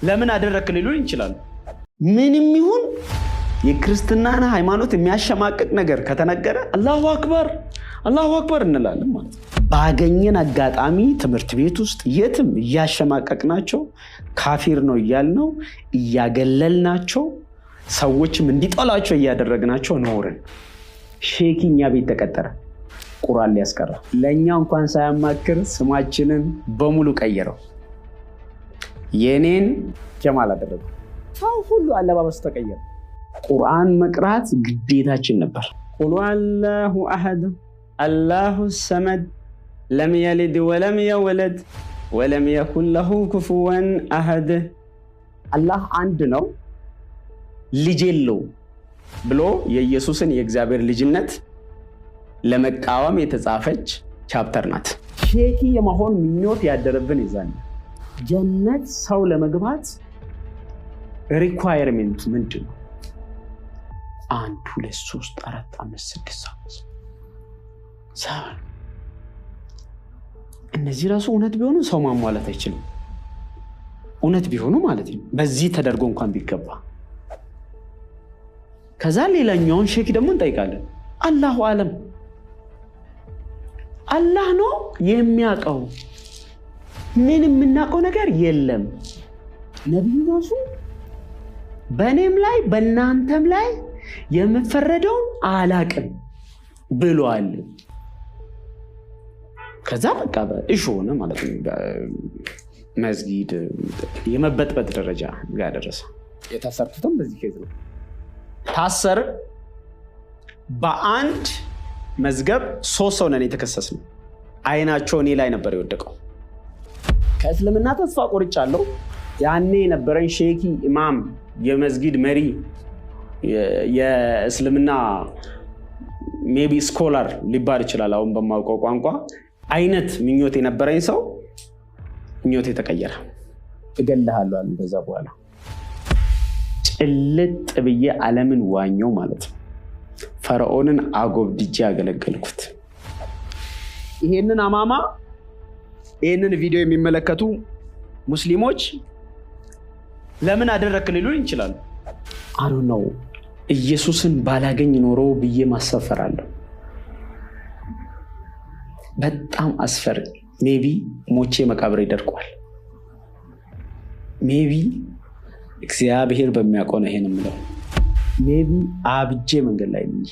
ለምን አደረክ ሊሉን ይችላሉ። ምንም ይሁን የክርስትናን ሃይማኖት የሚያሸማቅቅ ነገር ከተነገረ አላሁ አክበር እንላለን ማለት ነው። ባገኘን አጋጣሚ ትምህርት ቤት ውስጥ የትም እያሸማቀቅናቸው ካፊር ነው እያልነው እያገለልናቸው ሰዎችም እንዲጠላቸው እያደረግናቸው ኖርን። ሼኪኛ ቤት ተቀጠረ ቁርአን ሊያስቀራ ለኛ እንኳን ሳያማክር ስማችንን በሙሉ ቀየረው። የኔን ጀማል አደረገው። ሰው ሁሉ አለባበስ ተቀየረ። ቁርአን መቅራት ግዴታችን ነበር። ቁል አላሁ አሐድ አላሁ ሰመድ ለም የሊድ ወለም የወለድ ወለም የኩን ለሁ ኩፉወን አሐድ። አላህ አንድ ነው ልጅ የለው ብሎ የኢየሱስን የእግዚአብሔር ልጅነት ለመቃወም የተጻፈች ቻፕተር ናት። ሼኪ የመሆን ምኞት ያደረብን ይዛል። ጀነት ሰው ለመግባት ሪኳየርመንት ምንድን ነው? 1 2 3 4 5 6 7 እነዚህ ራሱ እውነት ቢሆኑ ሰው ማሟላት አይችልም። እውነት ቢሆኑ ማለት ነው በዚህ ተደርጎ እንኳን ቢገባ። ከዛ ሌላኛውን ሼክ ደግሞ እንጠይቃለን። አላሁ አለም አላህ ነው የሚያውቀው። ምን የምናውቀው ነገር የለም። ነብዩ ራሱ በእኔም ላይ በእናንተም ላይ የምፈረደውን አላቅም ብሏል። ከዛ በቃ እሺ ሆነ ማለት ነው። መስጊድ የመበጥበጥ ደረጃ ጋር ደረሰ። የታሰርኩትም በዚህ ኬዝ ነው። ታሰር በአንድ መዝገብ 3 ሰው ነን የተከሰስነው። አይናቸው እኔ ላይ ነበር የወደቀው። ከእስልምና ተስፋ ቆርጫለሁ። ያኔ የነበረኝ ሼኪ ኢማም የመስጊድ መሪ የእስልምና ሜቢ ስኮላር ሊባል ይችላል አሁን በማውቀው ቋንቋ አይነት ምኞት የነበረኝ ሰው ምኞት የተቀየረ እገልሃለሁ አለ። ከዛ በኋላ ጭልጥ ብዬ ዓለምን ዋኘው ማለት ነው። ፈርዖንን አጎብድጄ ያገለገልኩት። ይሄንን አማማ ይሄንን ቪዲዮ የሚመለከቱ ሙስሊሞች ለምን አደረክ ሊሉን ይችላሉ። አሉ ነው ኢየሱስን ባላገኝ ኖሮ ብዬ ማሰፈራለሁ። በጣም አስፈሪ። ሜቢ ሞቼ መቃብሬ ደርቋል። ሜቢ እግዚአብሔር በሚያውቀው ነው ይሄን የምለው። ሜቢ አብጄ መንገድ ላይ ነኝ።